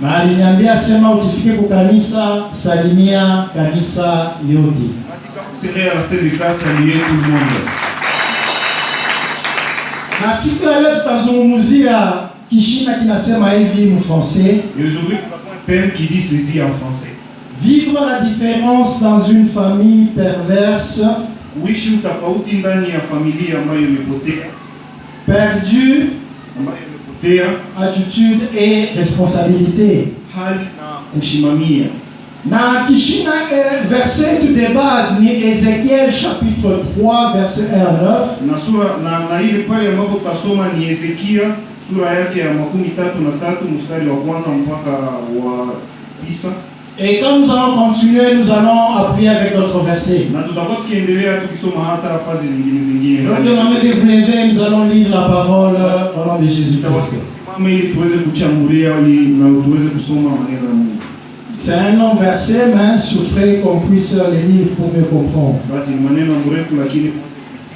Na aliniambia sema ukifike kwa kanisa salimia kanisa yote. Serait à Sénégal saluer tout le monde. Na siku ya leo tutazungumzia kishina kinasema hivi mu français. Et aujourd'hui, nous avons un thème qui dit ceci en français. Vivre la différence dans une famille perverse, Kuishi utofauti ndani ya familia ambayo imepotea. Perdu, Ambayo imepotea. attitude et responsabilité. Hali na kushimamia. Na kishina verset de base ni Ezekiel chapitre 3 verset 1 à 9. Na sura na ile pale ambapo tutasoma ni Ezekia sura yake ya 33 mstari wa kwanza mpaka wa 9. Et quand nous allons continuer, nous allons appuyer avec notre verset. Na tutakuwa tukiendelea tukisoma hata fazi zingine. Je vais demander de vous lever, nous allons lire la parole au nom de Jésus-Christ. Simama ili tuweze kuchambulia ili na tuweze kusoma maneno ya Mungu. C'est un long verset, mais souffrez qu'on puisse le lire pour mieux comprendre. Basi ni maneno mrefu lakini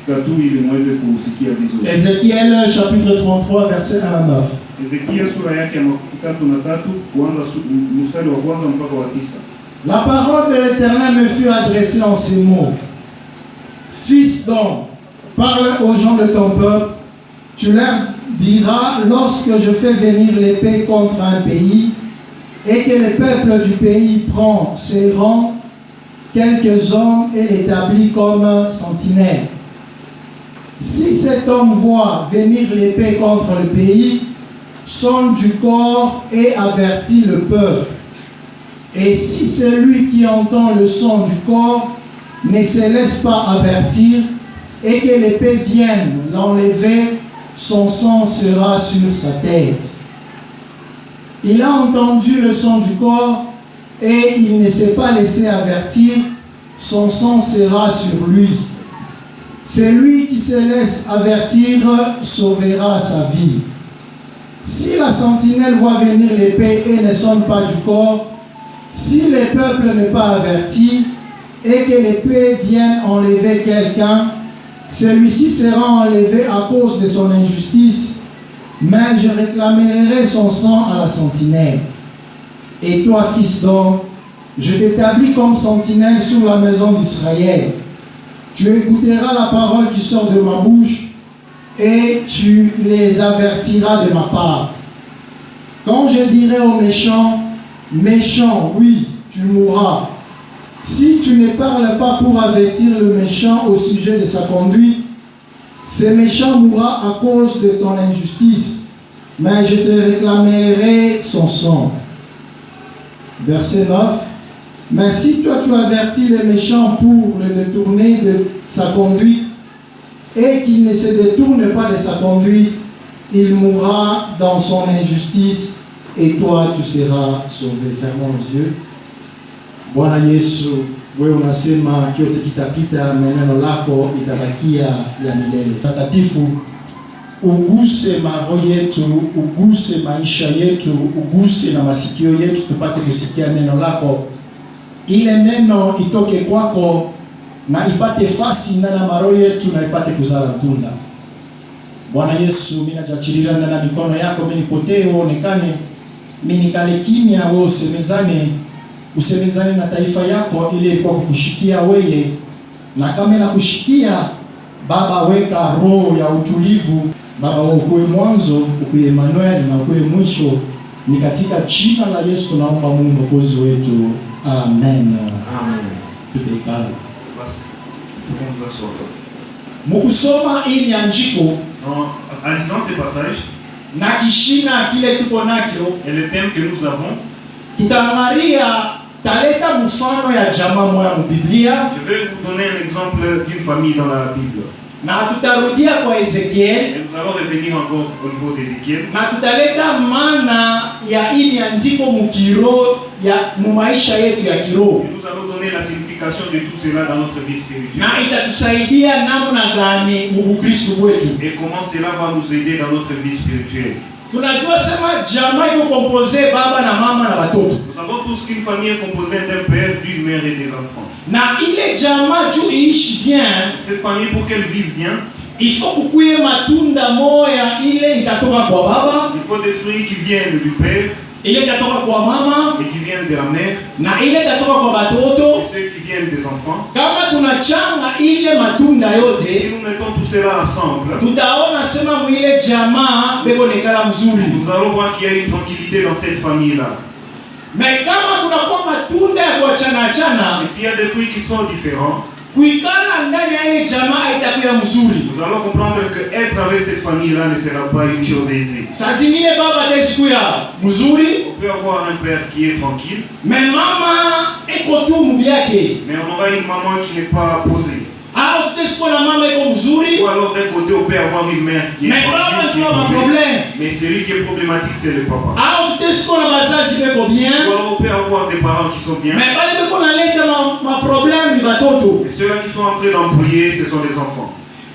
tu ili muweze kusikia vizuri. Ézéchiel chapitre 33 verset 1 à 9. Ezekia sura yake ya 33 kuanza mstari wa kwanza mpaka wa 9. La parole de l'Éternel me fut adressée en ces mots. Fils d'homme, parle aux gens de ton peuple. Tu leur diras, lorsque je fais venir l'épée contre un pays, et que le peuple du pays prend ses rangs, quelques hommes et l'établit comme sentinelle. Si cet homme voit venir l'épée contre le pays, sonne du corps et avertit le peuple. Et si celui qui entend le son du corps ne se laisse pas avertir et que l'épée vienne l'enlever, son sang sera sur sa tête. Il a entendu le son du corps et il ne s'est pas laissé avertir, son sang sera sur lui. Celui qui se laisse avertir sauvera sa vie. Si la sentinelle voit venir l'épée et ne sonne pas du corps, si le peuple n'est pas averti et que l'épée vienne enlever quelqu'un, celui-ci sera enlevé à cause de son injustice, mais je réclamerai son sang à la sentinelle. Et toi, fils d'homme, je t'établis comme sentinelle sur la maison d'Israël. Tu écouteras la parole qui sort de ma bouche et tu les avertiras de ma part. Quand je dirai aux méchants, méchant, oui, tu mourras. Si tu ne parles pas pour avertir le méchant au sujet de sa conduite, ce méchant mourra à cause de ton injustice, mais je te réclamerai son sang. Verset 9. Mais si toi tu avertis le méchant pour le détourner de sa conduite, et qu'il ne se détourne pas de sa conduite, il mourra dans son injustice, et toi tu seras sauvé. Fermons nos yeux. Bwana Yesu, wewe unasema kyote kitapita, neno lako itabakia ya milele. Takatifu, uguse maroho yetu, uguse maisha yetu, uguse na masikio yetu, tupate kusikia neno lako. Ile neno itoke kwako na ipate fasi ndani ya maroho yetu na ipate kuzala matunda. Bwana Yesu, mimi najachilia na mikono yako, mimi nipotee uonekane, mimi nikale kimya, wewe usemezane na taifa yako ile ilikuwa kukushikia wewe, na kama inakushikia Baba, weka roho ya utulivu Baba, ukuwe mwanzo, ukuwe Emmanuel na ukuwe mwisho. Ni katika jina la Yesu tunaomba, Mungu Mwokozi wetu. Amen. Amen. Tutekala. Basi tufunza sote. Mukusoma hii ni andiko En lisant ces passages, na kishina kile tuko nakyo, et le thème que nous avons, tutaangalia taleta mfano ya jamaa moja mu Biblia, je vais vous donner un exemple d'une famille dans la Bible. na tutarudia kwa Ezekiel, Et nous allons revenir encore au niveau d'Ézéchiel. na tutaleta maana ya hii andiko mukiro ya mu maisha yetu ya kiroho, Et nous allons donner la signification de tout cela dans notre vie spirituelle. na itatusaidia namna gani mu Kristo wetu. Et comment cela va nous aider dans notre vie spirituelle. Tunajua sema jamaa iko compose baba na mama na watoto, Nous savons tous qu'une famille est composée d'un père, d'une mère et des enfants. na ile jamaa juu iishi bien, Cette famille, pour qu'elle vive bien, ifo kukuye matunda moya ile itatoka kwa baba, il faut des fruits qui viennent du père ile itatoka kwa mama et qui viennent de la mère, na ile itatoka kwa et batoto. ceux qui viennent des enfants. Kama tunachanga ile matunda Si yote, nous mettons tout cela ensemble, tutaona sema mwile jamaa beko nekala mzuri. nous allons voir qu'il y a une tranquillité dans cette famille-là. Mais kama kunakuwa matunda ya kuachana achana, Et s'il y a des fruits qui sont différents, kuikala ndani ya ile jamaa haitakuwa mzuri. nous allons comprendre que être avec cette famille-là ne sera pas une chose aisée. Saa zingine baba atasikuya mzuri, On peut avoir un père qui est tranquille, mais mama eko tu mubyake. mais on aura une maman qui n'est pas posée. Au tutasikuwa na mama eko mzuri, Ou alors d'un côté, on peut avoir une mère qui est mais baba tranquille, qui tu est as un posée. problème. Mais celui qui est problématique, c'est le papa. Au tutasikuwa na bazazi beko Ou bien, alors on peut avoir des parents qui sont bien. mais bale beko naleta ma problème ni batoto. Et ceux-là qui sont en train d'embrouiller, ce sont les enfants.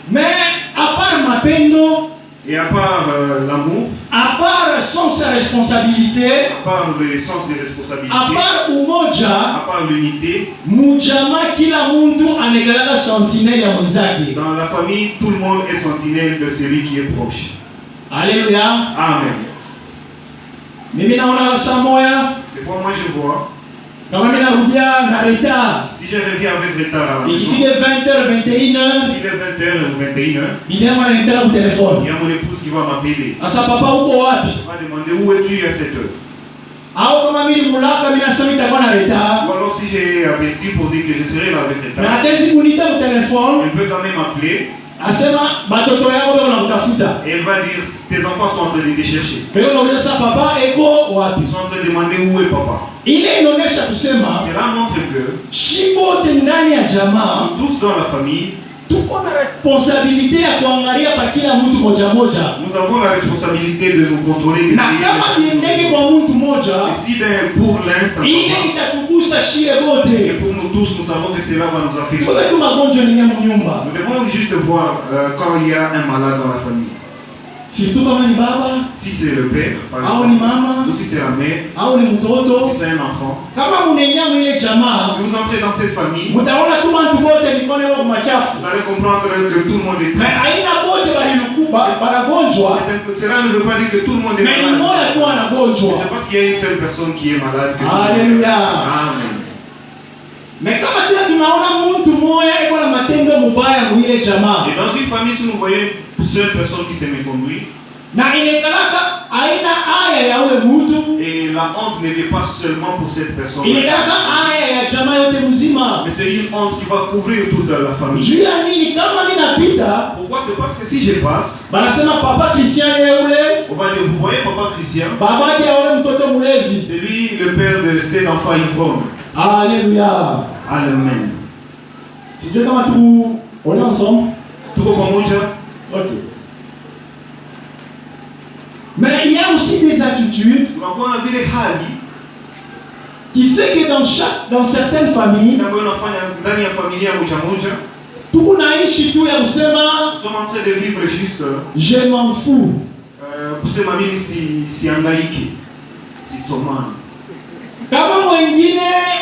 Mais à part mapendo, Et à part l'amour, à part sens ya responsabilité, à part le sens des à responsabilités, part umoja, à part l'unité, mujama kila muntu anegalaka sentinelle ya mwenzake. dans la famille, tout le monde est sentinelle de celui qui est proche. Alléluia. Amen. Mimi naona saa moya Des fois, moi je vois, kama mimi narudia na retard, si je reviens avec retard à la maison, ikifika 20h 21h s'il est 20h ou 21h, bidema ananitaka ku il telefone. y a mon épouse qui va m'appeler. Sasa papa uko wapi? Elle va demander où es-tu à cette heure. Au kama mimi mulaka mimi nasema nitakuwa na retard, Ou alors si j'ai averti pour dire que je serai là avec na retard, atezi kunita ku telefone, elle peut quand même m'appeler asema batoto yako bado wanakutafuta. et elle va dire tes enfants sont en train de te chercher. Kwa hiyo sasa papa eko wapi? Ils sont en train de demander où est papa. Ile inaonyesha kusema Cela montre que shibote ndani ya jamaa nous tous dans la famille, tuko na responsabilite ya kuangalia pa kila mtu moja moja, nous avons la responsabilité de nous contrôler, de na veiller kama les choses. niendeke kwa mtu moja, Et si ben, pour l'un, ça ile va pas, itatugusa shie et bote. pour nous tous, nous savons que cela va nous affecter. Tuko tu magonjwa ninye mnyumba, Nous devons juste voir quand il y a un malade dans la famille. surtout kama ni baba Si c'est le père, par au ni exemple, mama ou si c'est la mère, au ni mtoto. si c'est un enfant. Kama munenya mwile jamaa, Si vous entrez dans cette famille, mutaona tu bantu bote mikono yao machafu, vous allez comprendre que tout le monde est mais triste. aina bote balilukuba banagonjwa, Cela ne veut pas dire que tout le monde est mais ni malade. moja tu Mais anagonjwa. c'est parce qu'il y a une seule personne qui est malade que tout le monde. Alléluia. Amen. Mais kama tena tunaona mtu moya iko na matendo mubaya mwile jamaa, Et dans une famille, si nous voyons une seule personne qui se méconduit, na inekalaka aina aya ya ule mtu, et la honte ne vient pas seulement pour cette personne, inekalaka aya ya jamaa yote mzima. mais c'est une honte qui va couvrir toute la famille. Juu ya nini? Kama ninapita Pourquoi? C'est parce que si je passe, banasema papa Christian ye ule on va dire, vous voyez papa Christian, babake ya ule mtoto mulevi. c'est lui le père de cet enfant ivrogne. Alléluia. Amen. Sijui kama tu on est ensemble. Tuko pamoja? OK. Mais il y a aussi des attitudes Tunakuwa vile hali qui fait que dans certaines familles ambayo inafanya ndani ya familia moja moja, tuko naishi tu ya kusema nous sommes en train de vivre juste je m'en fous. kusema mimi siangaiki, sitomani. Kama mwingine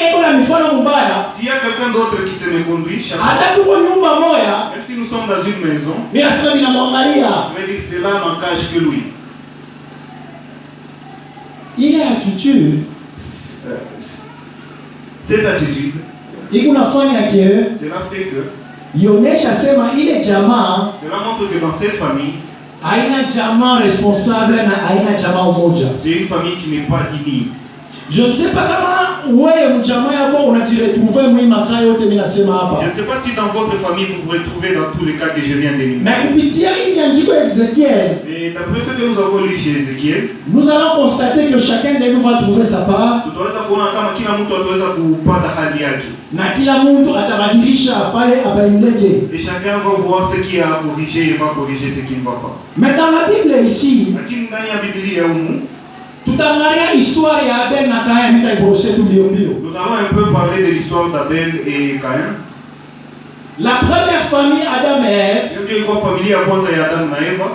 eko na mifano mbaya, S'il y a quelqu'un d'autre qui se méconduit, chaque fois, hata tuko nyumba moya, même si nous sommes dans une maison, mimi nasema ninamwangalia je vais dire que cela n'engage que lui. ile attitude Cette attitude, iko nafanya ke cela fait que, ionesha sema ile jamaa cela montre que dans cette famille, haina jamaa responsable na haina jamaa umoja. c'est une famille qui n'est pas unie. Je ne sais pas kama wewe mjamaa yako unajiretrouver mwi makaa yote mimi nasema Je hapa. ne sais pas si dans votre famille vous vous retrouvez dans tous les cas que je viens d'énumérer. Na kupitia hii andiko ya Ezekiel, Et d'après ce que nous avons lu chez Ézéchiel, nous allons constater que chacun de nous va trouver sa part tutaweza kuona kama kila mtu ataweza kupata hali yake. na kila mtu atabadilisha pale abaindeke. Et chacun va voir ce qui a à corriger et va corriger ce qui ne va pas. Mais dans la Bible ici, Lakini ndani ya Biblia humu, tutaangalia histoire ya Abel na Kain, nitaibrose tu mbio mbio. nous allons un peu parler de l'histoire d'Abel et Caïn. La première famille Adam et Ève, Ndio ilikuwa familia ya kwanza ya Adamu na Eva.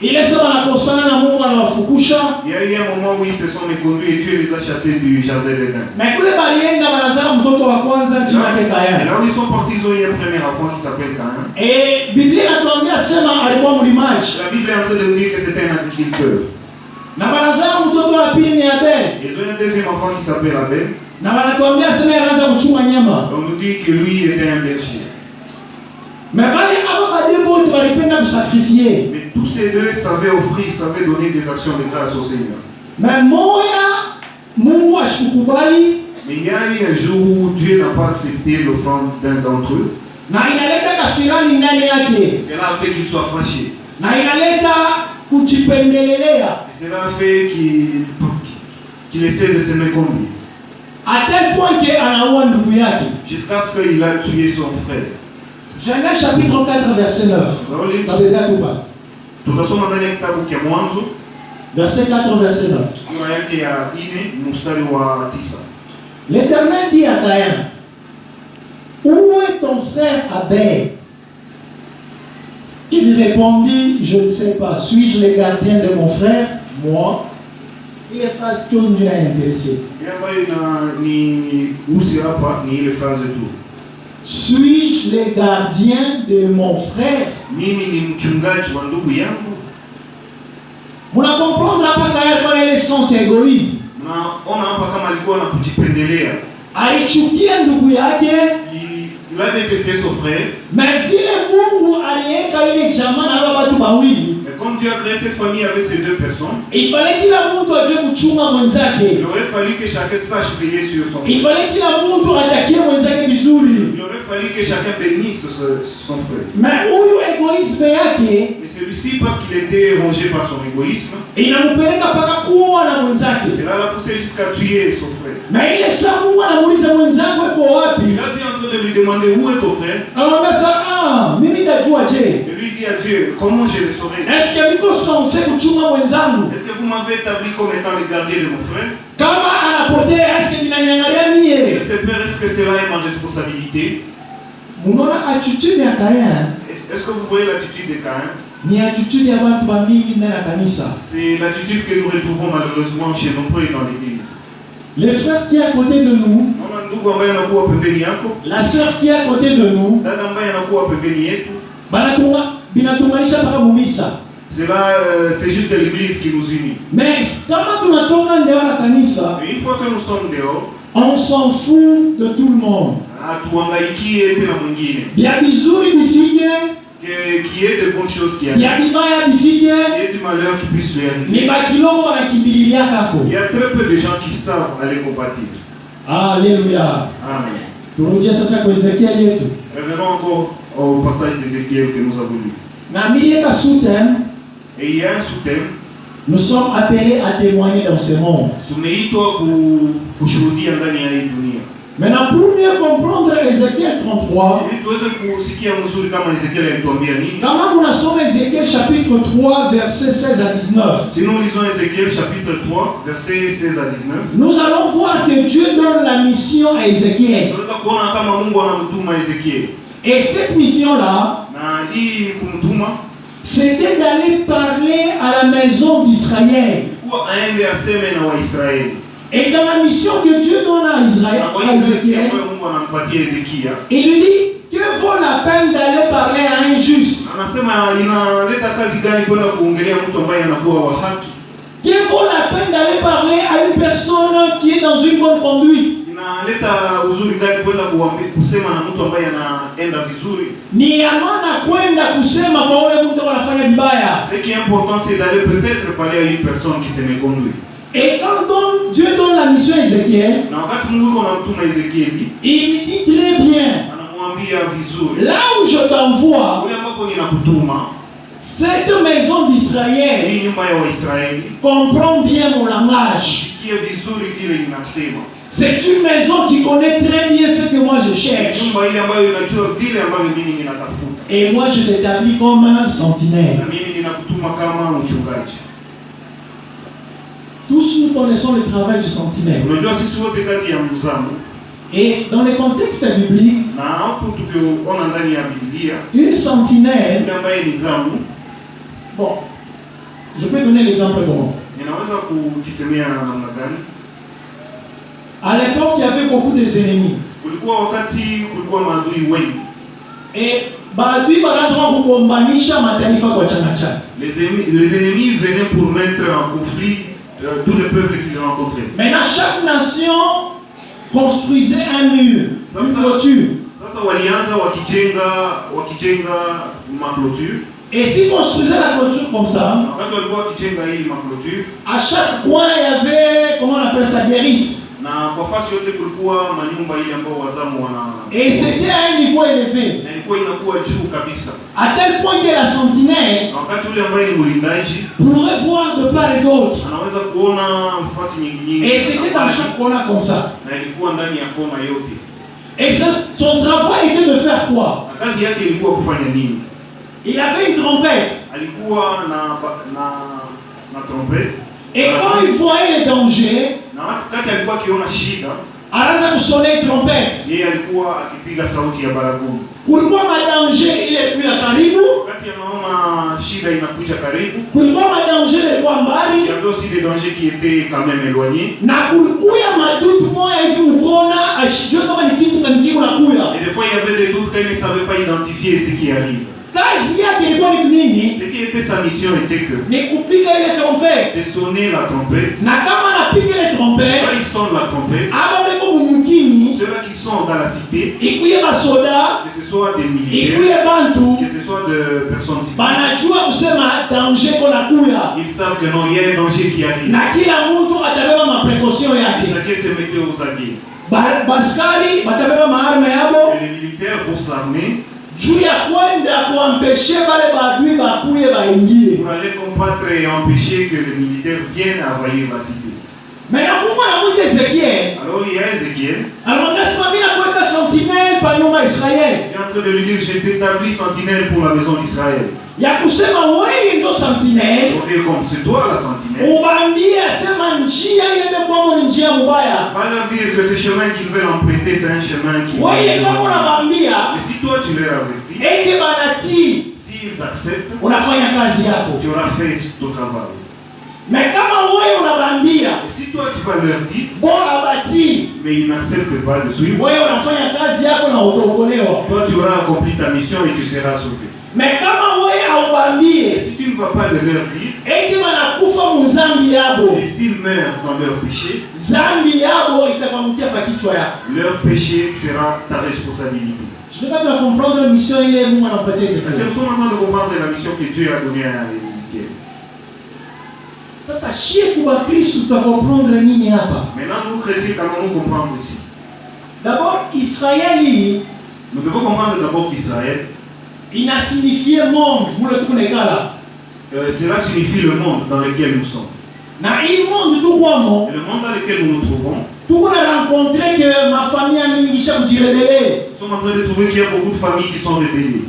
ile sema wanakosana na Mungu anawafukusha, Il y a eu un moment où ils se sont méconduits et Dieu les a chassés du jardin d'Éden. na kule balienda wanazala mtoto wa kwanza jina yake Et Kain. là où ils sont partis, ils ont eu un premier enfant qui s'appelle Caïn. Biblia inatuambia sema alikuwa mlimaji. La Bible est en train de nous dire que c'était un agriculteur. Na banazaa mtoto wa pili ni Abel. Ils ont un deuxième enfant qui s'appelle Abel. Na banatuambia sema anaanza kuchunga nyama. On nous dit que lui était un berger. Mais bali aba badebo walipenda kusacrifier. Mais tous ces deux savaient offrir, savaient donner des actions de grâce au Seigneur. Mais moya Mungu ashikubali. Mais il y a eu un jour où Dieu n'a pas accepté l'offrande d'un d'entre eux. Na inaleta kasirani ndani yake. Cela a fait qu'il soit fâché. Na inaleta kujipendelelea. Cela a fait qu'il essaie de se méconduire. À tel point que anaua ndugu yake. Jusqu'à ce qu'il a tué son frère. Genèse chapitre 4 verset 9. Tabebea tupa. Tutasoma ndani ya kitabu cha Mwanzo. Verset 4 verset 9. Sura yake ya 4 mstari wa 9. L'Éternel dit à Caïn, où est ton frère Abel? Il répondit, je ne sais pas, suis-je le gardien de mon frère? Moi. Il est phrase tout le monde est intéressé. Suis-je le gardien de mon frère? Vous ne comprendrez pas quand il est sans égoïsme. Alichukia ndugu yake. Il a détesté son frère. Mais vile Mungu aliweka ile jamaa na watu wawili. Mais comme Dieu a créé cette famille avec ces deux personnes, il fallait kila mtu ajue kuchunga mwenzake. Il aurait fallu que chacun sache veiller sur son frère. Il fallait kila mtu atakie mwenzake vizuri. Il aurait fallu que chacun bénisse son frère. Mais huyu egoisme yake, mais celui-ci parce qu'il était rongé par son égoïsme, inampeleka paka kuoa na mwenzake. Cela l'a poussé jusqu'à tuer son frère. Mais ile saa Mungu anamuuliza mwenzake uko wapi? Il a dit en train de lui demander où est ton frère. Anamwambia mimi najua je. Et lui dit à Dieu, comment je le saurai? Est-ce que niko censé kuchunga mwenzangu? Est-ce que vous m'avez établi comme étant le gardien de mon frère? Kama anapotea est-ce que ninanyangalia mie? S'il se perd, est-ce que cela est ma responsabilité? Unaona attitude ya Caïn? Est-ce que vous voyez l'attitude de Caïn? Ni attitude ya watu mingi ndani ya kanisa. C'est l'attitude que nous retrouvons malheureusement chez nombreux et dans l'église. Le frère qui est à côté de nous, la sœur qui est à côté de nous, binatuunganisha mpaka mumisa. C'est juste l'église qui nous unit. Mais kama tunatoka ndio na kanisa, une fois que nous sommes dehors, on s'en fout de tout le monde. Bien bizuri bifike, qu'il y ait de bonnes choses qui arrivent. Il y a du malheur qui puisse lui arriver. Il y a très peu de gens qui savent aller compatir. Alléluia. Amen. Revenons encore au passage d'Ézéchiel que nous avons lu. Et il y a un sous-thème. Nous sommes appelés à témoigner dans ce monde. Maintenant, pour mieux comprendre Ézéchiel 33, quand nous sommes Ézéchiel chapitre 3, versets 16 à 19, si nous lisons Ézéchiel chapitre 3, versets 16 à 19, nous allons voir que Dieu donne la mission à Ézéchiel. Et cette mission-là, c'était d'aller parler à la maison d'Israël. Et dans la mission que Dieu donne à Israël, à Ézéchiel, il lui dit que vaut la peine d'aller parler à un juste. Que vaut la peine d'aller parler à une personne qui est dans une bonne conduite. Ni amana kwenda kusema kwa wale mtu wanafanya vibaya. Ce qui est important, c'est d'aller peut-être parler à une personne qui se méconduit. Et quand Dieu donne la mission à Ézéchiel, il dit très bien, là où je t'envoie, cette maison d'Israël comprend bien mon langage. C'est une maison qui connaît très bien ce que moi je cherche. Et moi je t'établis comme un sentinelle. Tous nous connaissons le travail du sentinelle. Et dans le contexte biblique, une sentinelle, bon, je peux donner l'exemple comment. À l'époque, il y avait beaucoup d'ennemis. Et Badui banaanza kugombanisha mataifa kwa changa changa. Les ennemis venaient pour mettre en conflit tous les peuples qu'ils rencontraient. Maintenant, chaque nation construisait un mur, une clôture. Sasa walianza wakijenga ma clôture. Et s'ils construisaient la clôture comme ça, Wakati walikuwa wakijenga hii ma clôture, à chaque coin il y avait, comment on appelle ça, des rites. na kwa fasi yote kulikuwa manyumba ile ambao wazamu wana. Et c'était à un niveau élevé. Na ilikuwa inakuwa juu kabisa. À tel point que la sentinelle Na wakati ule ambaye ni mlindaji pourrait voir de part et d'autre. anaweza kuona fasi nyingi. Et c'était dans chaque corner comme ça. Na ilikuwa ndani ya kona yote. Et son travail était de faire quoi? Na kazi yake ilikuwa kufanya nini? Il avait une trompette. Alikuwa na trompette. Et quand il voyait les dangers, Na wakati alikuwa akiona shida, anaanza kusonner trompette. yeye alikuwa akipiga sauti ya baragumu. Kulikuwa madanger ile kuya karibu, Wakati anaona shida inakuja karibu, kulikuwa madanger ile kwa il y mbali, avait aussi des dangers qui étaient quand même éloignés. na kulikuwa madudu moya hivi mkona ashijue kama ni kitu kaniki kunakuya. Et des fois, il y avait des doutes quand il ne savait pas identifier ce qui arrive. Kazi yake ilikuwa ni nini? Ce qui était sa mission était que Ni kupiga ile trompette. de sonner la trompette. Na kama anapiga ile trompette, Quand ils sonnent la trompette, aba beko mumkini, ceux-là qui sont dans la cité, ikuye basoda, que ce soit des militaires, ikuye bantu, que ce soit de personnes civiles, banajua kusema danger kona kuya. ils savent que non, il y a un danger qui arrive. Na kila mtu atabeba maprekosio yake. Chacun se mettait aux aguets. Baskari batabeba maarme yabo Et les militaires vont s'armer juu ya kwenda kuampeshe bale badui bakuye baingie. pour aller combattre et empêcher que les militaires viennent envahir la cité. Maintenant Mungu anamuita Ezekiel, Alors il y a Ézéchiel anasema mimi nakuweka sentinelle pa nyuma Israeli. qui est en train de lui dire, j'ai établi sentinelle pour la maison d'Israël. Ya kusema wewe ndio sentinelle, Pour dire comme c'est toi la sentinelle. ubambie asema njia ile imekuwa ni njia mbaya. Va leur dire que ce chemin qu'ils veulent emprunter, c'est un chemin qui Wewe kama unabambia Et si toi tu leur avertis, eke banati, s'ils acceptent, unafanya kazi yako. tu auras fait ton travail. Mais kama wewe unabambia Et si toi tu vas leur dire, bora bati, mais ils n'acceptent pas de suivre, wewe unafanya kazi yako na utaokolewa. toi tu auras accompli ta mission et tu seras sauvé. Mais kama wewe Et haubambie si tu ne vas pas le leur dire, eti banakufa muzambi yabo, et s'ils meurent dans leur péché, zambi yabo itakwamkia pa kichwa yako. leur péché sera ta responsabilité. Je ne peux pas comprendre la mission ile Mungu anampatia Parce que Ezekiel. nous sommes en train de comprendre la mission que Dieu a donnée à Ézéchiel. Sasa shie kwa Kristo tutakomprendre nini hapa? Maintenant, nous, chrétiens, qu'allons-nous comprendre ici? D'abord Israeli Nous devons comprendre d'abord qu'Israël, ina signifie monde mule tukunekala. cela signifie le monde dans lequel nous sommes. Na hii monde tukwamo Et le monde dans lequel nous nous trouvons, tukuna rencontrer que ma famille mingi shakujirebele. nous sommes en train de trouver qu'il y a beaucoup de familles qui sont rebelles.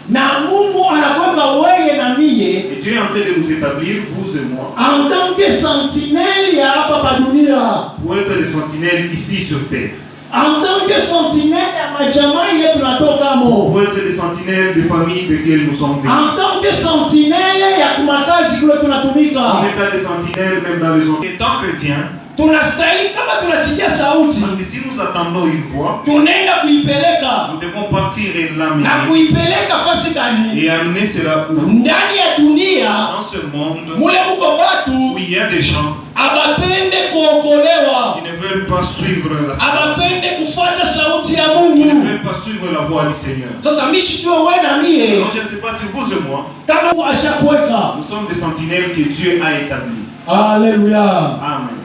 Na Mungu anakweka wewe na mie Et Dieu est en train de nous établir, vous et moi, en tant que sentinelle ya hapa pa dunia. pour être des sentinelles ici sur terre. En tant que sentinelle ya majamaa ile tunatoka mo. Pour être des sentinelles des familles desquelles nous sommes venus. En tant que sentinelle ya kumakazi kule On tunatumika. est pas des sentinelles même dans les autres. Étant chrétiens, Tunastahili kama tunasikia sauti, parce que si nous attendons une voix, tunaenda kuipeleka nous devons partir et na l'amener kuipeleka fasi gani? et amener cela où? Ndani ya dunia Dans ce monde mule muko où batu il y a des gens abapende kuokolewa, qui ne veulent pas suivre la sagesse, abapende kufuata sauti ya qui ne Mungu. veulent pas suivre la voix du Seigneur. Sasa mishi tuwe wewe na mie Alors je ne sais pas si vous et moi, kama ashakuweka. nous sommes des sentinelles que Dieu a établies. Haleluya. Amen.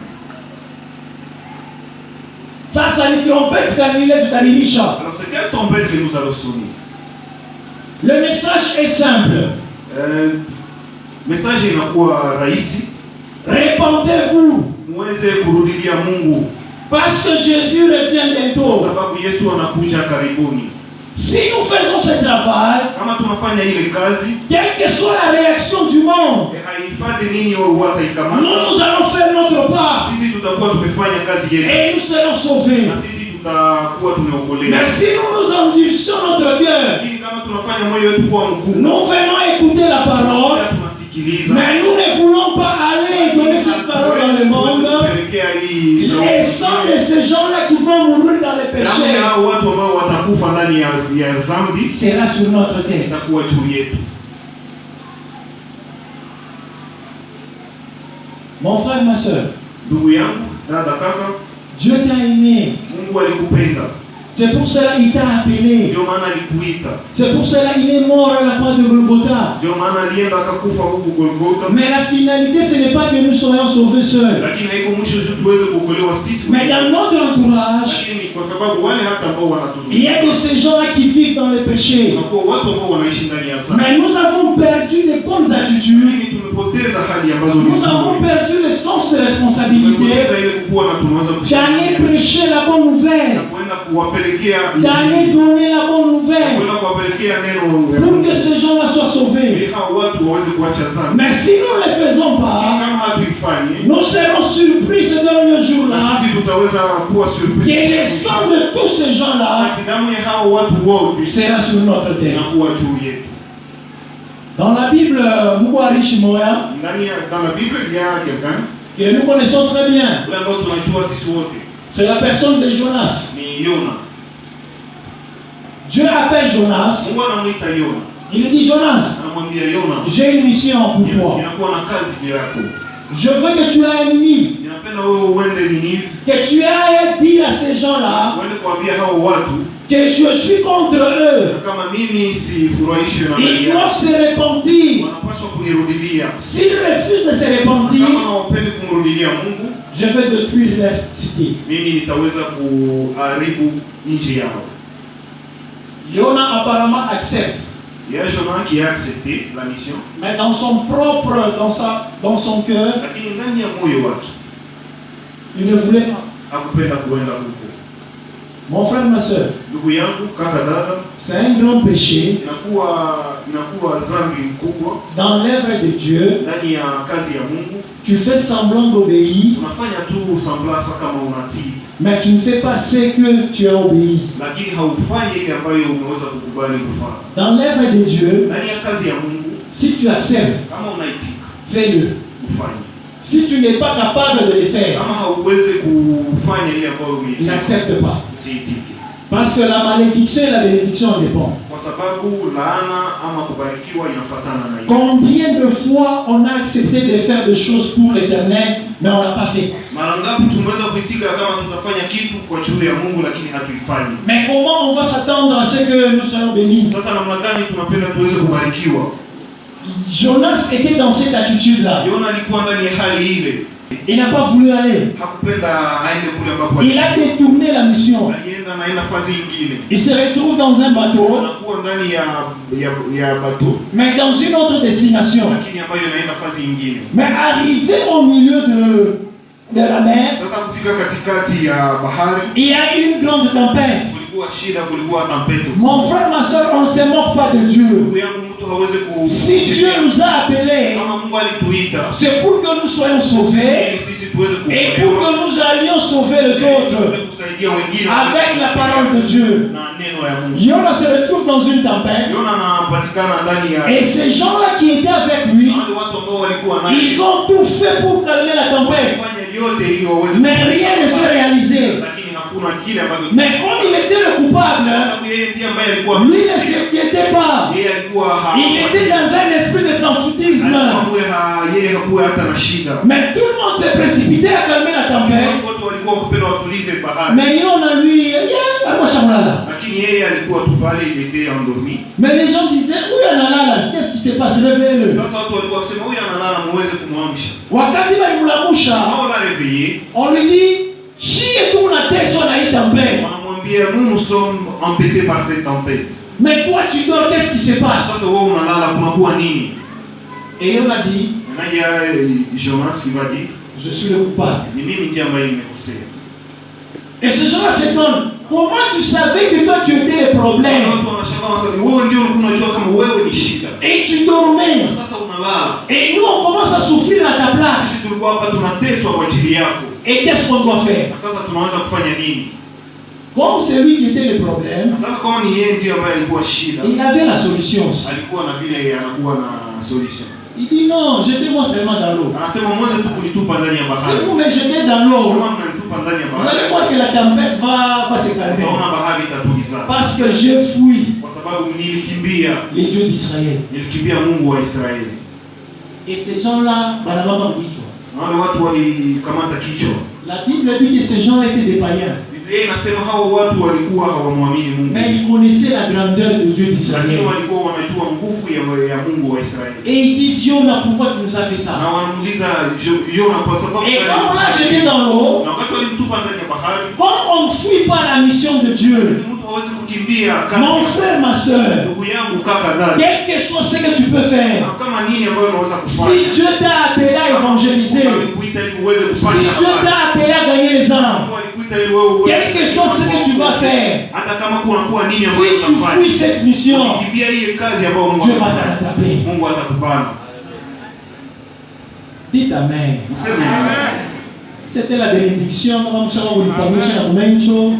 Sasa ni trompette gani ile tutadirisha? Alors c'est quelle trompette que nous allons sonner? Le message est simple. Message inakuwa rahisi. Répandez-vous Muweze kurudilia Mungu parce que Jésus revient kwa bientôt. sababu Yesu anakuja karibuni. Si nous faisons ce travail, Kama tunafanya ile kazi, quelle que soit la réaction du monde, haifate nini wataikamata, nous allons faire notre part sisi tutakuwa tumefanya kazi yetu et nous serons sauvés. na sisi tutakuwa tumeokolewa. Mais si nous endurcissons notre cœur, Lakini kama tunafanya moyo wetu kuwa mkuu, nous venons écouter la parole, tunasikiliza mais nous ne voulons pas aller donner cette parole dans le monde. tupelekea hii Et sont de ces gens-là qui vont mourir dans les péchés. hao watu ambao watakufa kufa ndani ya dhambi sera sur notre tête. itakuwa juu yetu. Mon frère, ma soeur, Ndugu yangu, dada, kaka, Dieu t'a aimé. Mungu alikupenda. C'est pour cela qu'il t'a appelé. Ndio maana alikuita. C'est pour cela qu'il est mort à la croix de Golgotha. Ndio maana alienda akakufa huko Golgotha. Mais la finalité, ce n'est pas que nous soyons sauvés seuls. Lakini haiko mwisho tuweze kuokolewa sisi. Mais dans notre entourage, Lakini kwa sababu wale hata ambao wanatuzunguka. il y a de ces gens-là qui vivent dans le péché. Kwa watu ambao wanaishi ndani ya dhambi. Mais nous avons perdu des bonnes attitudes. Lakini tumepoteza hali ambazo ni Nous avons perdu le sens de responsabilité tumepoteza ile kuwa na tunaweza d'aller prêcher la bonne nouvelle, kwenda kuwapelekea d'aller donner la bonne nouvelle kwenda kuwapelekea neno pour que ces gens-là soient sauvés. ili hao watu waweze kuacha dhambi. Mais si nous ne le faisons pas, Kama hatuifanyi, nous serons surpris ce dernier na jour-là sisi tutaweza kuwa surprise. que le sang de tous ces gens-là Ati damu ya hao watu wote sera sur notre tête. inakuwa juu yetu. Dans la Bible, Mouari Shimoya, Dans la Bible, il y a quelqu'un que nous connaissons très bien, ule ambao tunajua sisi wote c'est la personne de Jonas. ni Yona. Dieu appelle Jonas, Mungu anamuita Yona. il lui dit Jonas, Anamwambia Yona, j'ai une mission pour toi. inakuwa na kazi juu yako. Je veux que tu ailles à Ninive, Ninapenda wewe uende Ninive, que tu ailles dire à ces gens-là uende kuambia hao watu que je suis contre eux. kama mimi sifurahishwe na Ils hali doivent yao. se repentir. Wanapaswa kunirudilia. S'ils refusent de se repentir, Kama hawapendi kumrudilia Mungu, je vais détruire leur cité. mimi nitaweza kuharibu nchi yao. Yona apparemment accepte. Il y a Jonah qui a accepté la mission, Mais dans son propre, dans son cœur, lakini ndani ya moyo wake il ne voulait pas. hakupenda kuenda huko. Mon frère, ma soeur, Ndugu yangu, kaka, dada, c'est un grand péché inakuwa dhambi mkubwa dans l'œuvre de Dieu. ndani ya kazi ya Mungu. Tu fais semblant d'obéir, Unafanya tu semblance kama unatii, mais tu ne fais pas ce que tu as obéi. lakini haufanyi ile ambayo umeweza kukubali kufanya. Dans l'œuvre de Dieu, Ndani ya kazi ya Mungu, si tu acceptes, kama unaitika, fais-le. ufanye. Si tu n'es pas capable de le faire, Kama hauwezi kufanya ile ambayo umeitika, n'accepte pas. usiitike. Parce que la malédiction et la bénédiction dépendent. Kwa sababu laana ama kubarikiwa inafuatana na hiyo. Combien de fois on a accepté de faire des choses pour l'Éternel, mais on ne l'a pas fait. Mara ngapi tumeweza kuitika kama tutafanya kitu kwa ajili ya Mungu lakini hatuifanyi. Mais comment on va s'attendre à ce que nous soyons bénis? Sasa namna gani tunapenda tuweze kubarikiwa? Jonas était dans cette attitude-là. Yona alikuwa ndani ya hali ile. Il n'a pas voulu aller. Hakupenda aende kule ambapo Il a détourné la mission. alienda na ina fazi nyingine. Il se retrouve dans un bateau, Anakuwa ndani ya bateau mais dans une autre destination. lakini ambayo inaenda fazi nyingine. Mais arrivé au milieu de la mer, Sasa kufika katikati ya bahari il y a une grande tempête. kulikuwa shida, kulikuwa tampeto. Mon frère, ma soeur, on ne se moque pas de Dieu. Ndugu yangu, mtu hawezi Si Dieu nous a appelés, kama Mungu alituita c'est pour que nous soyons sauvés ili sisi tuweze et pour que nous allions sauver les autres kusaidia wengine avec la parole de Dieu. na neno ya Mungu. Yona se retrouve dans une tempête Yona anapatikana ndani ya et ces gens-là qui étaient avec lui, wale watu ambao walikuwa naye ils ont tout fait pour calmer la tempête. walifanya yote ili waweze, Mais rien ne s'est réalisé. lakini hakuna kile ambacho. Mais comme il était le coupable, Sababu yeye ndiye ambaye alikuwa lui ne s'inquiétait pas. yeye alikuwa Il était dans un esprit de sans-foutisme. yeye hakuwa hata na shida. Mais tout le monde s'est précipité à calmer la tempête. Watu walikuwa wakipenda watulize bahari, Mais Yona, lui, lakini yeye alikuwa tu pale, il était endormi. mais les gens disaient, où y en a là? Qu'est-ce qui se passe? Réveillez-le. Sasa watu walikuwa wakisema huyu analala, muweze kumwamsha. Wakati walimlamusha, Nao la réveiller, on lui dit, chie tu unateswa na hii tempête. wanamwambia nous sommes embêtés par cette tempête. Mais toi tu dors, qu'est-ce qui se passe? Sasa wewe unalala, kunakuwa nini? Et Yona dit, Na il y a Jonas qui va dire, je suis le coupable. ni mimi ndiye ambaye nimekosea. Et ces gens-là s'étonnent. Comment tu savais que toi tu étais le problème? Watu wanashangaa, wanasema wewe ndio ulikuwa unajua kama wewe ni shida. Et tu dormais. Sasa unalala. Et nous on commence à souffrir à ta place. Sisi tulikuwa hapa tunateswa kwa ajili yako. Et qu'est-ce qu'on doit faire? Na sasa tunaweza kufanya nini? Comme c'est lui qui était le problème, Sasa kama ni yeye ndiye ambaye alikuwa shida, il avait la solution aussi. alikuwa na vile anakuwa na solution. Il dit non, jetez-moi seulement dans l'eau. Anasema mwanzo tu kunitupa ndani ya Si bahari. vous me jetez dans l'eau, Kama mnanitupa ukitupa ndani ya vous allez bahari, voir que la tempête va se calmer. utaona bahari itatulizana. Parce que je fuis Kwa sababu nilikimbia les dieux d'Israël. Mungu wa Israeli. Et ces gens-là, Barabama Bicho. Na wale watu walikamata kichwa. La Bible dit que ces gens étaient des païens. Biblia inasema hao watu walikuwa hawamwamini Mungu. Mais ils connaissaient la grandeur de Dieu d'Israël. Lakini walikuwa wanajua nguvu ya Mungu wa Israeli. Et ils disent, Yona, pourquoi tu nous as fait ça? Na wanamuuliza Yona kwa sababu Et quand on l'a jeté dans l'eau, na wakati walimtupa ndani ya bahari, quand on ne fuit pas la mission de Dieu, mtu hawezi kukimbia kazi. mon frère, ma soeur, Ndugu yangu, kaka, dada, quel que soit ce que tu peux faire, kama nini ambayo unaweza si kufanya, Dieu t'a appelé à évangéliser, alikuita ili uweze si kufanya Dieu t'a appelé à gagner les âmes, alikuita ili wewe uweze, quel que soit ce que tu vas faire, hata kama kunakuwa nini si ambayo tu unafanya, fuis cette mission, ukimbia hiyo kazi ambayo Dieu va te rattraper. Mungu atakupana. Dites Amen. Useme amen. C'était la bénédiction. Comment nous savons le pardonner à Mencho?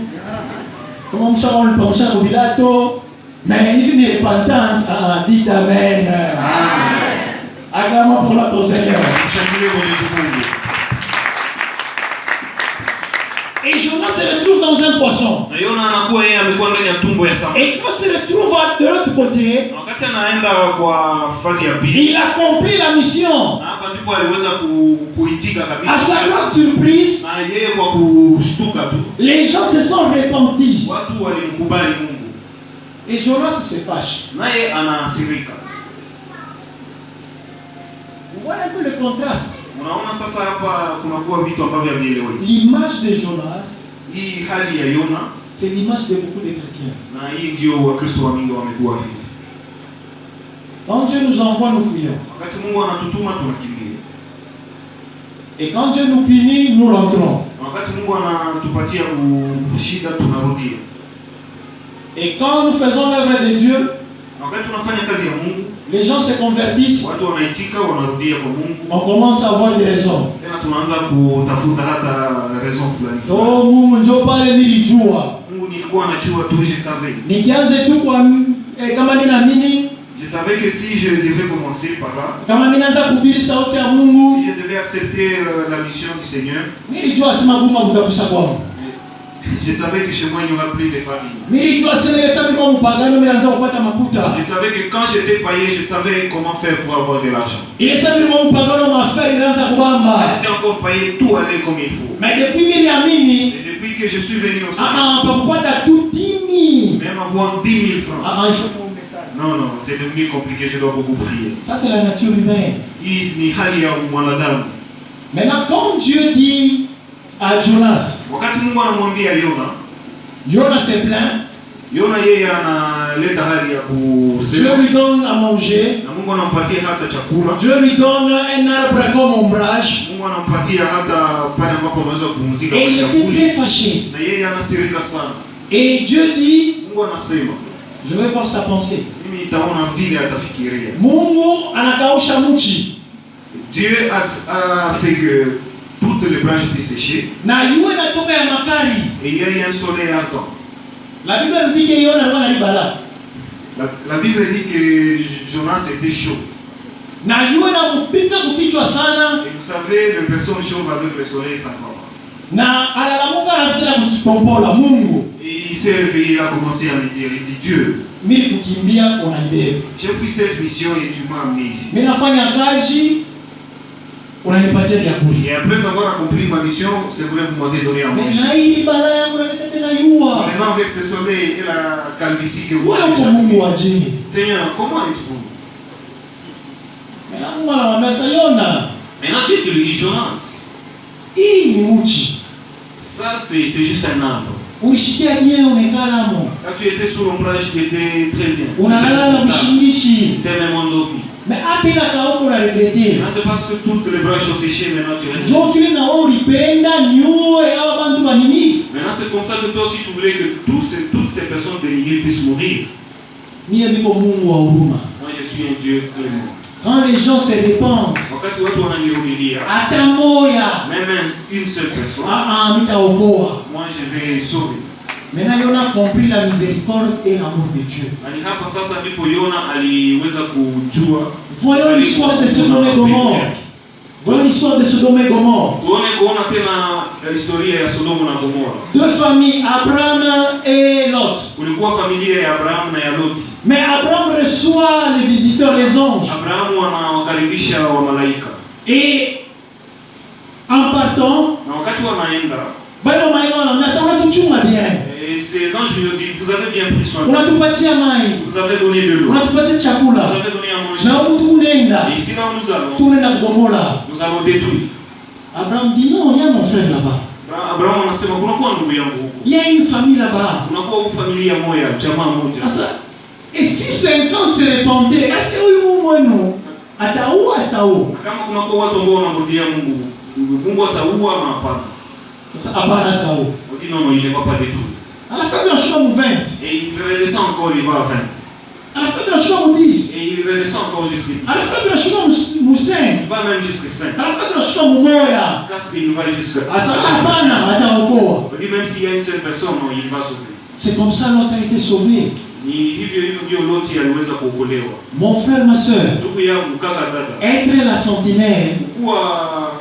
Comment nous savons le pardonner à Bilato? Mais il y a une repentance. Ah, dites Amen. Acclamons pour notre Seigneur. Et Jonas se retrouve dans un poisson. Na Yona anakuwa yeye amekuwa ndani ya tumbo ya samaki. Et quand il se retrouve de l'autre côté, Wakati anaenda kwa fazi ya pili, il accomplit la mission. na hapa ndipo aliweza kuitika kabisa. À sa grande surprise, Na yeye kwa kushtuka tu, les gens se sont repentis. watu walimkubali Mungu. Et Jonas se fâche. Naye anahasirika. Vous voyez un peu le contraste. Unaona sasa hapa kunakuwa vitu ambavyo havieleweki. L'image de Jonas, Hii hali ya Yona c'est l'image de beaucoup de chrétiens. na hii ndio Wakristo wa mingi wamekuwa hivi. Quand Dieu nous envoie, nous fuyons. Wakati Mungu anatutuma tunakimbia. Et quand Dieu nous punit, nous rentrons. Na wakati Mungu anatupatia shida tunarudia. Et quand nous faisons l'œuvre de Dieu, Na wakati tunafanya kazi ya Mungu, les gens se convertissent. watu wanaitika, wanarudia kwa Mungu. On commence à avoir des raisons. Tena tunaanza kutafuta hata raison fulani. Oh, Mungu njoo pale nilijua. Mungu nilikuwa najua tu, je savais. Nikianze tu kwa kama ninaamini, Je savais que si je devais commencer par là, kama ninaanza kuhubiri sauti ya si Mungu, je devais accepter la mission du Seigneur, nilijua sema Mungu mtakusha kwangu. je savais que chez moi il n'y aura plus de famille. Nilijua sema ile sababu kwa mpagano ninaanza kupata makuta. Je savais que quand j'étais païen, je savais comment faire pour avoir de l'argent. Ile sababu kwa mpagano mafari inaanza kubamba. J'étais encore païen, tout allait comme il faut. Mais depuis niliamini, Et depuis que je suis venu au Seigneur, pa kupata tout 10 000. même avoir 10 000 francs, Il faut tomber ça. non, non, c'est devenu compliqué, je dois beaucoup prier. Ça c'est la nature humaine. Hii ni hali ya mwanadamu. Maintenant quand Dieu dit à Jonas, Wakati Mungu anamwambia Yona, Jonas se plaint, Yona yeye analeta hali ya Dieu kusema, lui donne à manger, na Mungu anampatia hata chakula. Dieu lui donne un arbre comme ombrage, Mungu anampatia hata pale ambapo anaweza kupumzika et kwa il était chakula. très fâché. Na yeye anasirika sana. Et Dieu dit, Mungu anasema, je vais voir sa pensée. mimi nitaona vile atafikiria. Mungu anakausha mchi, Dieu a fait que toutes les branches puissent sécher na yue natoka ya makari. et il y a eu un soleil ardent. La Bible nous dit que Yona alikuwa analibala. La Bible dit que Jonas était chauve. Na yue na mpita kukichwa sana, Et vous savez, les personnes chauves avec le soleil, ça va. na analamuka anazitela kutombola Mungu. Et il s'est réveillé, il a commencé à me dire, il dit, Dieu, Mimi kukimbia unanibeba. j'ai fait cette mission et tu m'as amené ici. Mimi nafanya kazi unanipatia vyakula. Et après avoir accompli ma mission, c'est vrai, vous m'avez donné à manger. Na hii bala yangu unanipenda na yua. Maintenant, avec ce soleil et la calvitie que vous Wewe avez uko déjà Mungu fait, waje. Seigneur, comment êtes-vous? Na Mungu anamwambia Sayona, Maintenant, Dieu te le dit, Jonas, hii ni mchi. ça c'est juste un arbre. Uishikia bien unekala mo. Quand tu étais sous l'ombrage, tu étais très bien. Unalala na Tu mshingishi. t'es même endormi. Mais apila kauko na regretter. Maintenant, c'est parce que toutes les branches ont séché, maintenant tu es. Jo fili na wao ulipenda niue hawa bantu baninifu. Maintenant, c'est comme ça que toi aussi tu voulais que toutes ces personnes de l'Église puissent mourir. Mie niko Mungu wa huruma. Moi, je suis un Dieu clément. Quand les gens se répandent, Wakati watu wananirudilia, hata moya, même une seule personne, mitaokoa. moi je vais sauver. Maintenant Yona a compris la miséricorde et l'amour de Dieu. Na ni hapa sasa ndipo Yona aliweza kujua. Voyons l'histoire de Sodome et Gomorrhe. Voyons l'histoire de Sodome et Gomorrhe. Tuone kuona tena historia ya Sodoma na Gomora. Deux familles, Abraham et Lot. Kulikuwa familia ya Abraham na ya Loti. Mais Abraham reçoit les visiteurs, les anges. Abrahamu anawakaribisha wa malaika. Et en partant, Na wakati wanaenda, bali malaika wanamnasa unatuchunga bien. et ces anges lui ont dit, vous avez bien pris soin de nous. Unatupatia mai. Vous avez donné de l'eau. Unatupatia Vous chakula. avez donné à manger. Na mtu unaenda. Et ici là où nous allons, Tunaenda kubomola. nous allons détruire. Abraham dit non, il y a mon frère là-bas. Abrahamu anasema kunakuwa ndugu yangu huko. Il y a une famille là-bas. Kunakuwa familia moja, jamaa moja. Sasa, et si 50 se répandaient, est-ce que huyu mwenu ataua asitaua? Kama kunakuwa watu ambao wanamrudia Mungu, Mungu ataua ama hapana? Sasa hapana asitaua. On dit non, non, il ne va pas détruire. À la fin de la chose 20. Et il redescend encore, il va à 20. À la fin de la chose 10. Et il redescend encore jusqu'à 10. À la fin de la chose 5. Il va même jusqu'à 5. À la fin de la chose moya. Jusqu'à ce qu'il va jusqu'à... Asa hapana ataokoa. On dit même s'il y a une seule personne, non, il va sauver. C'est comme ça Lot a été sauvé. Ni hivyo hivyo ndio Loti aliweza kuokolewa. Mon frère, ma soeur, Ndugu yangu, kaka, dada, être la sentinelle,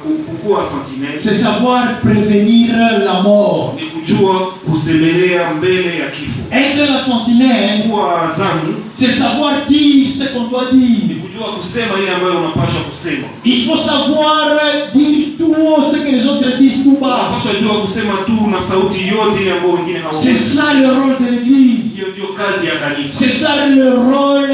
kukuwa sentinelle c'est savoir prévenir la mort. ni kujua kusemelea mbele ya kifo. Être la sentinelle, Kuwa zamu c'est savoir dire ce qu'on doit ni dire. kujua kusema ile ambayo unapasha kusema. Il faut savoir dire tout haut ce que les autres disent tout bas. Unapasha jua kusema tu na sauti yote ile ambayo wengine hawawezi. C'est ça le rôle de l'église. Hiyo ndio kazi ya kanisa. C'est ça le rôle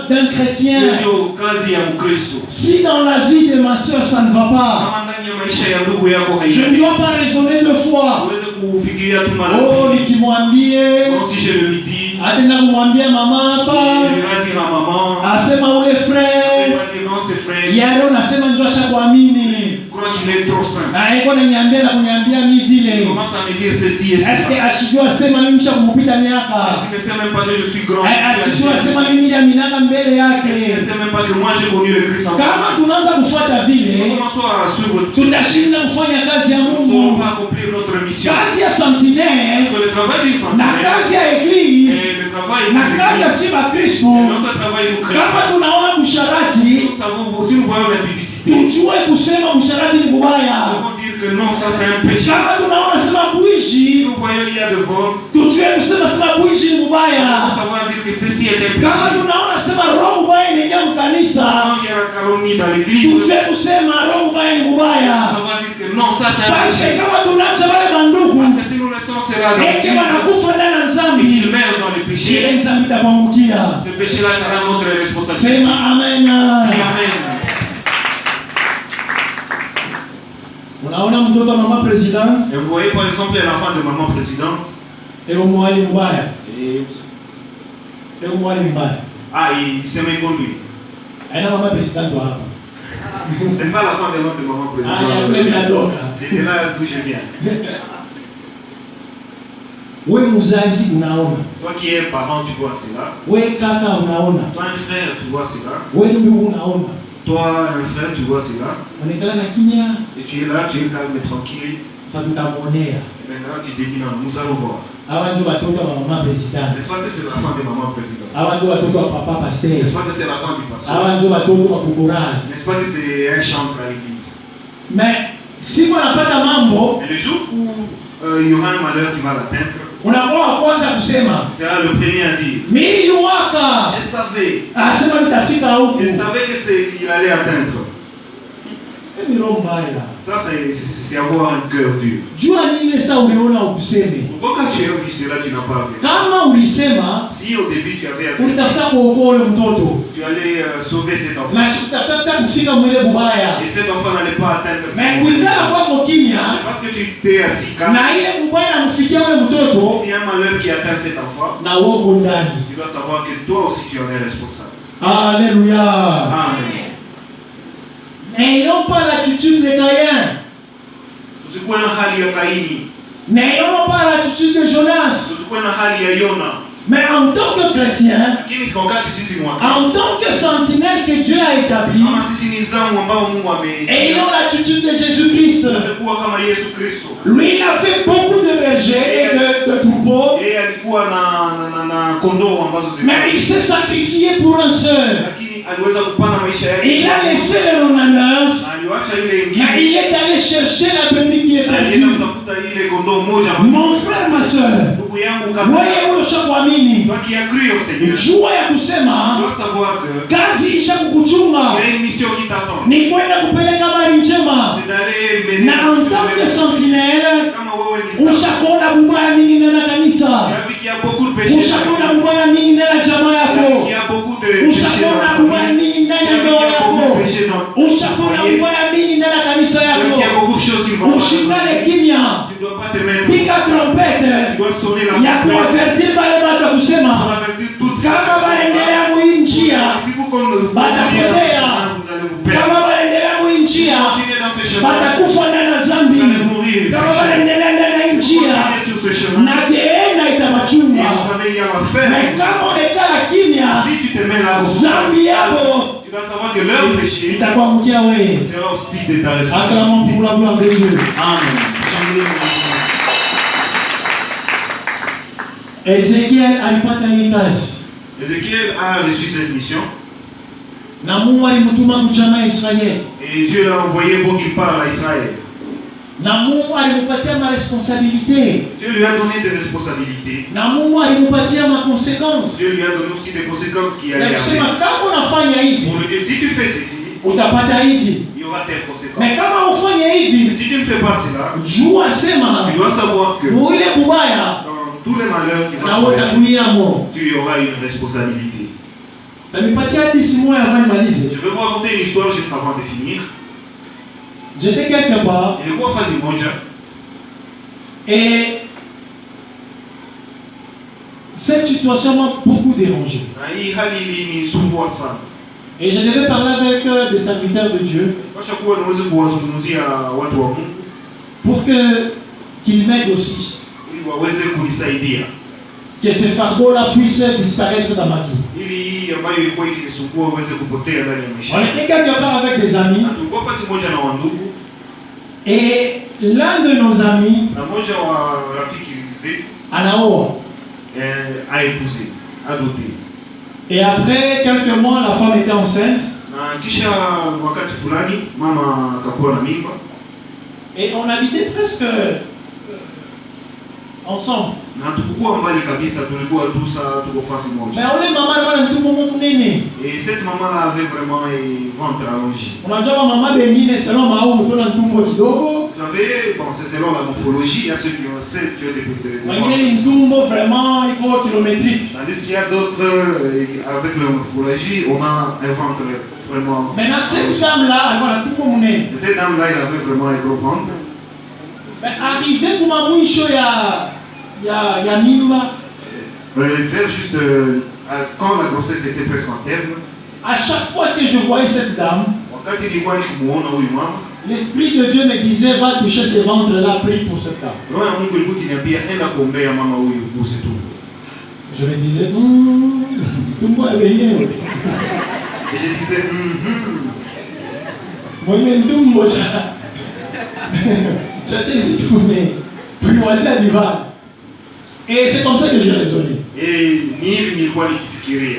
d'un Hiyo chrétien. ndio kazi ya Mkristo. Si dans la vie de ma soeur ça ne va pas, Kama ndani ya maisha ya ndugu yako je ne haiko, dois pas raisonner deux fois. uweze kufikiria tu mara Oh, mbili. nikimwambie Comme si je le dis, atenda kumwambia mama hapa, il va dire à maman, asema ule il frère va dire non, c'est frère, yale unasema ndio ashakuamini. il croit qu'il est trop saint. Aiko naniambia na kuniambia mimi Il vile. commence à me dire ceci et Est-ce que cela. ashijua sema mimi mshakumupita Est-ce miaka? qu'il ne sait même pas que je suis grand? Ashijua sema mimi ya minaka mbele Est-ce qu'il ne yake. sait même pas que moi j'ai connu le Christ en Kama moi? tunaanza kufuata Si on vile, commence à suivre tout, tutashinda kufanya kazi ya nous ne pourrons Mungu. pas accomplir notre mission. Kazi ya sentinelle Parce que le travail d'une na sentinelle kazi ya eglise et le travail na kazi ya de shiba Kristo. notre travail nous Kama chrétiens. tunaona busharati, Nous savons, si nous voyons la publicité, nous tujue kusema busharati ni kubaya. devons dire que non, ça c'est un péché. Kama tunaona sema Si buishi, nous voyons il y a de vol, tujue kusema sema buishi ni nous kubaya. devons savoir dire que ceci est un Kama péché. tunaona sema roho mbaya inaingia mkanisa, Quand il y a la calomnie dans l'église, nous tujue kusema roho mbaya ni devons kubaya. savoir dire que non, ça c'est un Parce péché. que kama tunaacha wale bandugu Parce que si nous laissons cela dans eke l'église wanakufa ndani ya et dhambi, qu'ils meurent dans le péché, ile dhambi itakuangukia. ce péché-là sera notre responsabilité. Sema amen. Amen. Unaona mtoto wa mama president Et vous voyez par exemple l'enfant de maman présidente. eo mwali mbaya, Et... eo mwali mbaya. Ah, il s'est méconduit. Aina mama president wa hapa. C'est pas l'enfant de notre maman Ah, ya kweli présidente. natoka. C'est de là d'où je viens. We mzazi unaona, Toi qui es parent, tu vois cela. we kaka unaona, Toi un frère, tu vois cela. we ndugu unaona. Toi un frère, tu vois cela. Onekana na kimya, Et tu es là, tu es calme et tranquille. sasa tutamuonea. Et maintenant tu te dis non, nous allons voir. Hawa ndio watoto wa mama president. N'est-ce pas que c'est l'enfant de maman présidente? Hawa ndio watoto wa papa pasteur. N'est-ce pas que c'est l'enfant du pasteur? Hawa ndio watoto wa kukurani. N'est-ce pas que c'est un chantre à l'église? Mais si wanapata mambo, Et le jour où il y aura un malheur qui va l'atteindre, unakuwa wa kwanza kusema sera le premier à dire mimi waka je savais, asema nitafika huko. je savais que il allait atteindre. Ni roho mbaya. Ça c'est avoir un cœur dur. Jua nini sasa uliona ukuseme? Pourquoi quand tu as vu cela, tu n'as pas vu? Kama ulisema Si au début tu avais vu, ulitafuta kuokoa ule mtoto tu allais sauver cet enfant. na utafuta kufika mwile bubaya, Et cet enfant n'allait pas atteindre na son kuikala kwako kimya C'est parce que tu t'es assis calme. na ile bubaya namfikia ule mtoto S'il y a un malheur qui atteint cet enfant, na woko ndani. tu dois savoir que toi aussi tu en es responsable. Alléluia. Amen. N'ayons pas l'attitude de Caïn, Usikuwe na hali ya Kaini. n'ayons pas l'attitude de Jonas, Usikuwe na hali ya Yona. mais en tant que chrétien, Lakini kwa wakati sisi mwaka. en tant que sentinelle que Dieu a établi, Kama sisi ni zamu ambao Mungu ametia. ayons l'attitude de Jésus-Christ. Usikuwa kama Yesu Kristo. Lui, il a fait beaucoup de bergers et de troupeaux, Yeye alikuwa na kondoo ambazo mais il s'est sacrifié pour un seul. lakini aliweza kupana maisha yake. Il a laissé le 99 il est allé chercher la brebis qui est perdue. Mon frère, ma soeur, wewe uloshakuamini, jua ya kusema kazi isha kukuchunga ni kwenda kupeleka habari njema, na en tant que sentinelle ushakuona kubaya mingi ndani ya kanisa, ushakuona kubaya mingi ndani ya jamaa yako, ushakuona kubaya mingi ndani ya ndoa yako, ushakuona kubaya mingi ndani ya kanisa yako. Ushikane kimya, piga trompete ya kuavertir wale watu kusema kama waendelea muinjia batapotea, kama waendelea muinjia batakufa ndani ya dhambi, kama waendelea ndani ya njia na geena itabachunga. Na kama unekala kimya, dhambi yako itakuangukia wewe. Acclamons pour la gloire de Dieu. Amen. Ezekiel alipata hii kazi. Ézéchiel a reçu cette mission. Na Mungu alimtuma kujamaa Israeli. Et Dieu l'a envoyé pour qu'il parle à Israël. Na Mungu alimpatia ma responsabilité. Dieu lui a donné des responsabilités. Na Mungu alimpatia ma conséquences. Dieu lui a donné aussi des conséquences qui allaient arriver. Nasema kama unafanya hivi, Pour lui dire, si tu fais ceci, utapata hivi. il y aura telles conséquences. Mais kama ufanye hivi, Mais si tu ne fais pas cela, jua sema tu dois savoir que muile kubaya dans tous les malheurs qui vont na se faire, utakuiamo. tu y auras une responsabilité. Namipatia hadithi moja avant nimalize. Je vais vous raconter une histoire juste avant de finir. J'étais quelque part Ilikuwa fazi moja et cette situation m'a beaucoup dérangé. na hii hali ilinisumbua sana. Et je devais parler avec des serviteurs de Dieu Pasha kuwa niweze kuwazungumzia watu wa Mungu pour qu'ils m'aident aussi. ili waweze kunisaidia. Que ce fardeau-là puisse disparaître dans ma vie. Ili hii ambayo ilikuwa ikinisumbua iweze kupotea ndani ya maisha. On était quelque part avec des amis Na tulikuwa fazi moja na wandugu et l'un de nos amis na mmoja wa rafiki zetu anaoa. a épousé, a doté. Et après quelques mois, la femme était enceinte. Na kisha wakati fulani mama akakuwa na mimba Et on habitait presque ensemble. na tukukuwa mbali kabisa, tulikuwa tu saa tuko fasi Mais moja. on est maman là, on est tout le monde néné. Et cette maman-là avait vraiment un ventre allongé. Unajua mama bengine selon mao mtona ntumbo kidogo, Vous savez, bon, c'est selon la morphologie, il y a ceux qui ont des wengine ni ntumbo vraiment iko kilométrique. tandis qu'il y a d'autres, avec leur morphologie, on a un ventre vraiment... Maintenant cette dame là, alikuwa na tumbo munene. Cette dame-là, elle avait vraiment un gros ventre. Mais arrivé kuma mwisho ya mimba, Vers juste quand la grossesse était presque en terme, à chaque fois que je voyais cette dame, wakati nilikuwa nikimuona huyu mama, l'Esprit de Dieu me disait, va toucher ce ventre-là, prie pour cette dame. roho ya Mungu ilikuwa ikiniambia enda kuombea mama huyu guse tumbo. Je me disais, tumbo ya wenyewe. Et je disais, Mwenye tumbo j'étais ici tourné, privoisé à l'hiver. Et c'est comme ça que j'ai raisonné. et ni hivi nilikuwa nikifikiria.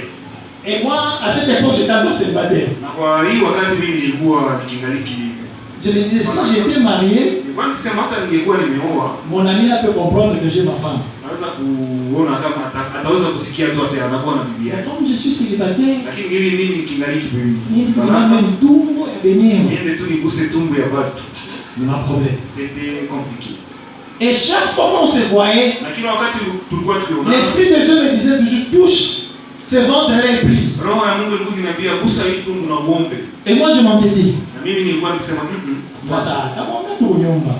Et moi, à cette époque, j'étais encore célibataire. Na kwa hii wakati mimi nilikuwa nikingaliki, Je me disais, si j'étais marié, nilikuwa nikisema hata ningekuwa nimeoa, mon ami là peut comprendre que j'ai ma femme. naweza kuona kama ataweza kusikia tu ase anakuwa na bibi Mais yake. comme je suis célibataire, Lakini mimi nikingaliki bibi, même tumbo ya wenyewe. niende tu niguse tumbo ya watu. Ni ma problème. C'était compliqué. Et chaque fois qu'on se voyait, Lakini wakati tulikuwa tukiona, l'Esprit de Dieu me disait toujours, touche ce ventre-là et prie. roho ya Mungu ilikuwa inaniambia gusa hii tumbo na uombe. Et moi je m'entêtais. Na mimi nilikuwa nikisema Ça, comment on a nyumba.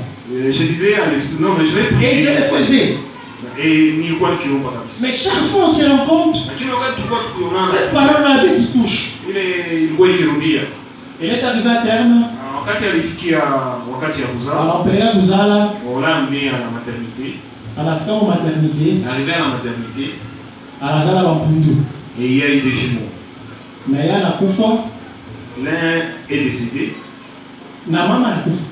je disais à l'esprit non mais je vais prier. Et je le faisais. Et nilikuwa nikiomba kabisa. Mais chaque fois on se rencontre, Lakini wakati tulikuwa tukionana, cette parole-là qui touche. ile ilikuwa ikirudia. Elle est arrivée à terme. Wakati alifikia wakati ya kuzaa, Anampeleka kuzala, wala mia ya maternité, anafika mu maternité, arrivé à la maternité, anazala bampundu. et il y a eu des jumeaux. Mais yeye anakufa L'un est décédé, na mama anakufa.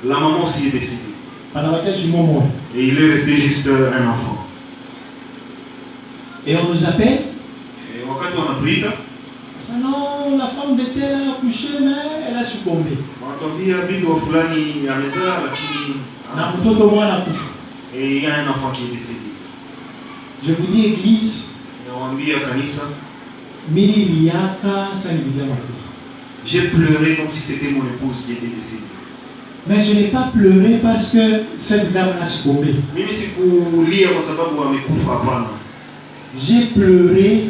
la maman aussi est décédée. Anabakia jumeau moja. Et il est resté juste un enfant. Et on nous appelle. Et wakati wanatuita, Ça non, la femme de tel a accouché mais elle a succombé. Wanatuambia bibi wa fulani amezaa lakini na mtoto mwana kufa. et il y a un enfant qui est décédé. Je vous dis église, Nawaambia kanisa, mili liaka sana Biblia makufa. j'ai pleuré comme si c'était mon épouse qui était décédée. Mais je n'ai pas pleuré parce que cette dame a succombé. Mimi sikulia kwa sababu amekufa, hapana. J'ai pleuré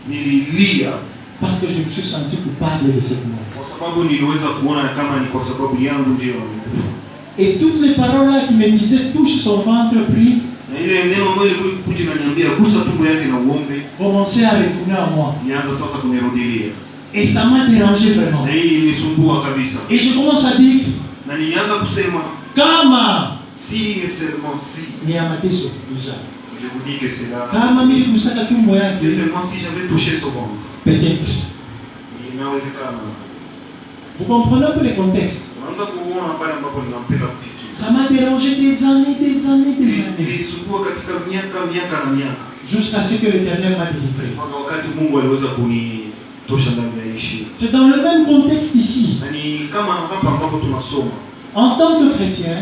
Nililia parce que je me suis senti coupable de cette mort. kwa sababu niliweza kuona kama ni kwa sababu yangu ndio amekufa. Et toutes les paroles là qui me disaient touche son ventre, prie, Na ile neno ambalo lilikuwa kuja naniambia gusa tumbo yake na uombe, commençaient à retourner à moi. nianza sasa kunirudilia. Et ça m'a dérangé vraiment. Na hii ilisumbua kabisa. Et je commence à dire, Na nilianza kusema kama si et seulement si. ni ya mateso déjà. Je vous dis que c'est là. Kama mimi kusaka tumbo C'est yake, seulement si j'avais touché son ventre. peut-être. Inawezekana. Vous comprenez un peu le contexte? Unaanza kuona pale ambapo ninampenda kufikia. Ça m'a dérangé des années, des années, des années. Ilisumbua katika miaka na miaka. Jusqu'à ce que l'Éternel m'a délivré. Mpaka wakati Mungu aliweza kunitosha ndani ya ishi. C'est dans le même contexte ici. Na ni kama hapa ambapo tunasoma. En tant que chrétien,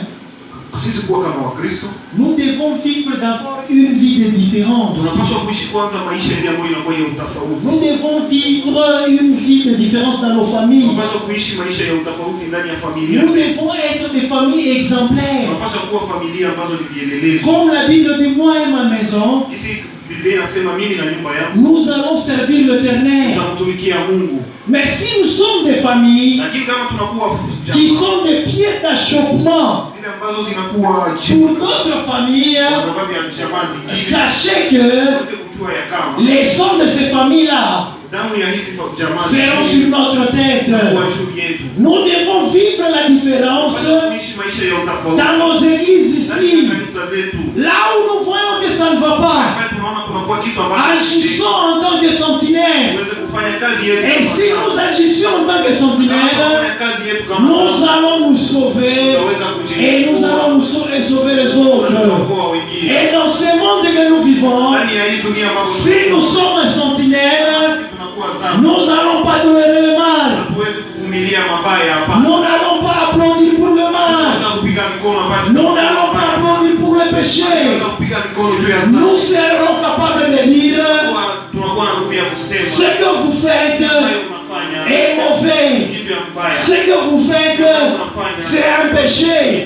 Sisi kuwa kama Wakristo, nous devons vivre d'abord une vie de différence. tunapaswa kuishi kwanza maisha ile ambayo inakuwa ya utofauti. Nous devons vivre une vie de différence dans nos familles. Tunapaswa kuishi maisha ya utofauti ndani ya familia. Nous devons être des familles exemplaires. Tunapaswa kuwa familia ambazo ni vielelezo. Comme la Bible dit, moi et ma maison, Kisi Biblia inasema mimi na nyumba yangu nous allons servir l'Éternel. tutamtumikia Mungu. Mais si nous sommes des familles Lakini kama tunakuwa qui sont des pieds d'achoppement zile ambazo zinakuwa pour d'autres familles, kwa sababu ya jamaa zingine, sachez que tuweze kujua ya kama les sommes de ces familles-là damu ya hizi jamaa seront sur notre tête. kwa juu yetu. Nous devons vivre la différence Kuishi maisha ya utofauti dans nos églises ndani ya ici. kanisa zetu. Là où nous voyons que ça ne va pas, Hapa tunaona kunakuwa kitu ambacho agissons en tant que sentinelles. tuweze kufanya kazi yetu. Et si nous agissions en tant que sentinelles, Kufanya kazi yetu kama nous allons nous sauver et nous allons nous sauver les autres. tunakuwa wengine. Et dans ce monde que nous vivons, Ndani ya hii dunia ambapo si nous sommes sentinelles, tunakuwa sana, nous n'allons pas tolérer le mal. hatuwezi kuvumilia mabaya hapa. Nous n'allons pas applaudir pour le mal. Tunaweza kupiga mikono hapa. Nous n'allons pas applaudir pour le péché. Tunaweza kupiga mikono juu ya sana. Nous serons capables de dire Tunakuwa na nguvu ya kusema ce que vous faites unafanya est mauvais. kitu ya mbaya. Ce que vous faites, c'est un péché.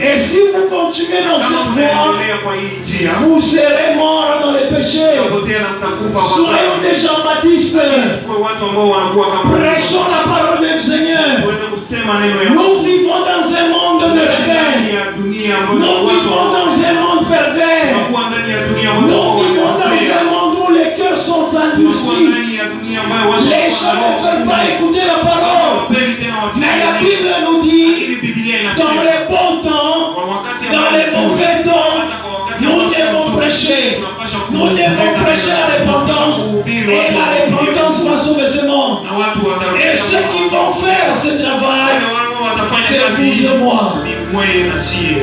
Et si vous continuez dans Kama cette voie, tunaendelea kwa hii njia, vous serez morts dans les péchés. potea na mtakufa kwa Soyons des Jean-Baptiste. kwa watu ambao wanakuwa kama Prêchons la parole du Seigneur. tuweze kusema neno ya Nous vivons dans un monde de ndani rebelles. ya dunia ambayo Nous watu vivons dans un monde pervers. wanakuwa ndani ya dunia Nous watu vivons dans un monde où les cœurs sont wanakuwa endurcis. ndani ya dunia ambayo watu Les gens ne veulent pas écouter la parole. hawapendi tena Mais la wasikie. Bible nous dit, Lakini Biblia dans inasema les bons temps, kwa wakati dans ambao les mauvais temps, hata kwa wakati nous ambao si devons mzuri, prêcher. tunapaswa Nous devons prêcher la repentance. Et la repentance va sauver ce monde. na watu watarudi. Et ceux qui vont faire ce travail, wale watafanya c'est kazi vous et moi. ni mweye na sie.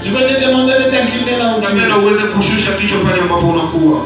Je vais te demander de t'incliner là où tu Napenda es. uweze kushusha kichwa pale ambapo unakuwa.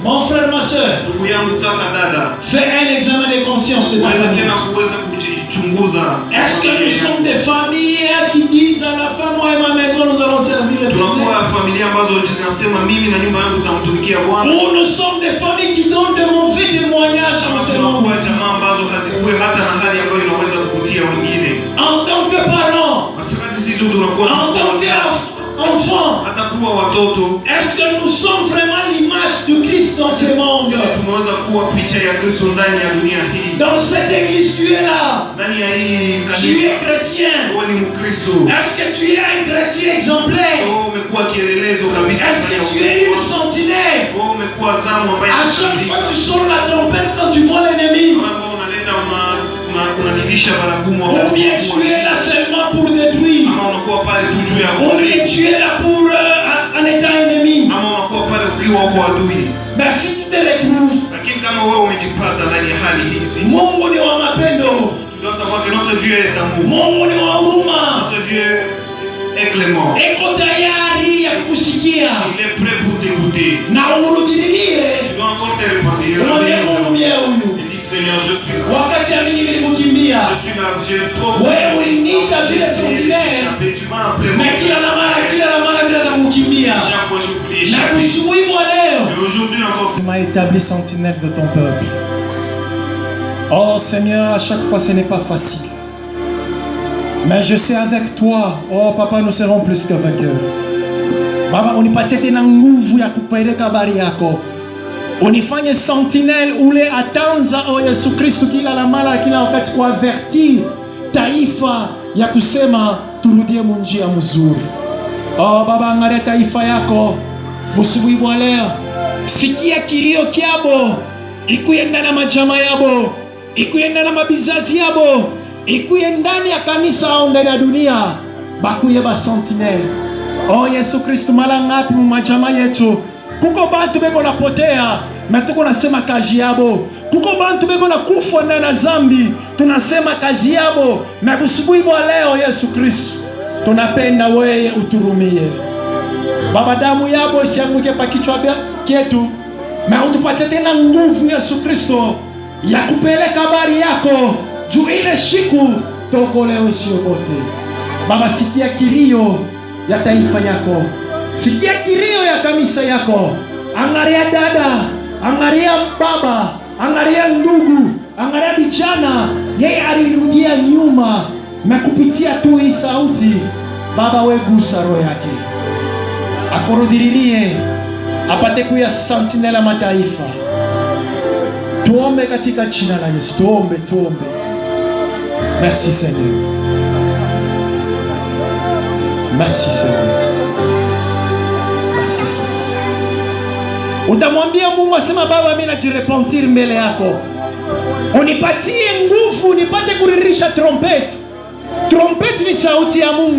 Mon frère, ma soeur, Ndugu yangu, kaka, dada, fais un examen de conscience de ta uweze famille. tena kuweza kujichunguza. Est-ce que nous sommes des familles qui disent à la fin, moi et ma maison, nous allons servir le Tunakuwa Seigneur? familia ambazo zinasema mimi na nyumba yangu tutamtumikia Bwana. Ou nous sommes des familles qui donnent de mauvais témoignages en ce monde? Tunakuwa jamaa ambazo hazikuwe hata na hali ambayo inaweza kuvutia wengine. En tant que parents, Masikati sisi tunakuwa en tant wazazi, qu'enfants, hata kuwa watoto. est-ce que nous sommes vraiment l'image de Christ dans ce monde? Sisi tunaweza kuwa picha ya Kristo ndani ya dunia hii. Dans cette église, tu es là. Ndani ya hii Tu kanisa es chrétien. wewe ni Mkristo. Est-ce que tu es un chrétien exemplaire? Wewe umekuwa kielelezo kabisa Est-ce ndani ya que tu es une Ukristo. sentinelle? Wewe umekuwa zamu ambaye À chaque fois tu sonnes la trompette quand tu vois l'ennemi. unaleta unanilisha baragumu Ou bien tu es là seulement pour détruire. ama unakuwa pale tu juu ya Ou bien tu es là pour en étant ennemi. ama unakuwa pale ukiwa uko adui. Mais si tu te retrouves, Lakini kama wewe umejipata ndani ya hali hizi, Mungu ni wa mapendo. tu dois savoir que notre Dieu est amour. Mungu ni wa huruma. Notre Dieu est clément. Eko tayari ya kukusikia. Il est prêt pour t'écouter. Na umrudilie. Tu dois encore te repentir. Mwambie Mungu ndiye huyu. Et dis Seigneur, je suis là. Wakati ya mingi nilikukimbia. Je suis là, j'ai trop. Wewe uliniita vile sentinelle. Tu m'as appelé. Na kila na mara bila za kukimbia. Chaque fois je voulais Na échapper. asubuhi mwa leo. Et aujourd'hui encore. Tu m'as établi sentinelle de ton peuple. Oh Seigneur, à chaque fois ce n'est pas facile. Mais je sais avec toi, oh Papa, nous serons plus que vainqueurs. Baba, unipatie tena nguvu ya kupeleka habari yako. Unifanye sentinelle ule atanza o Yesu Kristo kila la mara kila wakati kuavertir taifa ya kusema turudie munjia mzuri. Oh Baba, angalia taifa yako busubuhi bwa leo. Sikia kilio kyabo, ikuyenda na majama yabo, ikuyenda na mabizazi yabo, ikuye ndani ya kanisa au ndani ya dunia, bakuye ba sentinelle. Oh Yesu Kristo, mara ngapi mu majama yetu kuko bantu beko napotea, na tuko nasema kazi yabo. Kuko bantu beko na kufa ndani ya zambi, tunasema kazi yabo. Na busubuhi bwa leo Yesu Kristo, tunapenda wewe uturumie. Baba, damu yabo isianguke pa kichwa chetu, na utupatie tena nguvu Yesu Kristo ya kupeleka habari yako juu ile siku tokolewe siobote. Baba, sikia kilio ya taifa yako, sikia kilio ya kanisa yako. Angalia dada, angalia baba, angalia ndugu, angalia vijana, yeye alirudia nyuma na kupitia tu hii sauti. Baba, we gusa roho yake, akurudilie, apate kuya sentinelle ya mataifa. Tuombe katika jina la Yesu, tuombe. Merci Seigneur. Merci Seigneur. Merci Seigneur. Utamwambia Mungu, asema Baba, mimi najirepentir mbele yako. Unipatie nguvu nipate kuririsha trompeti. Trompeti ni sauti ya Mungu.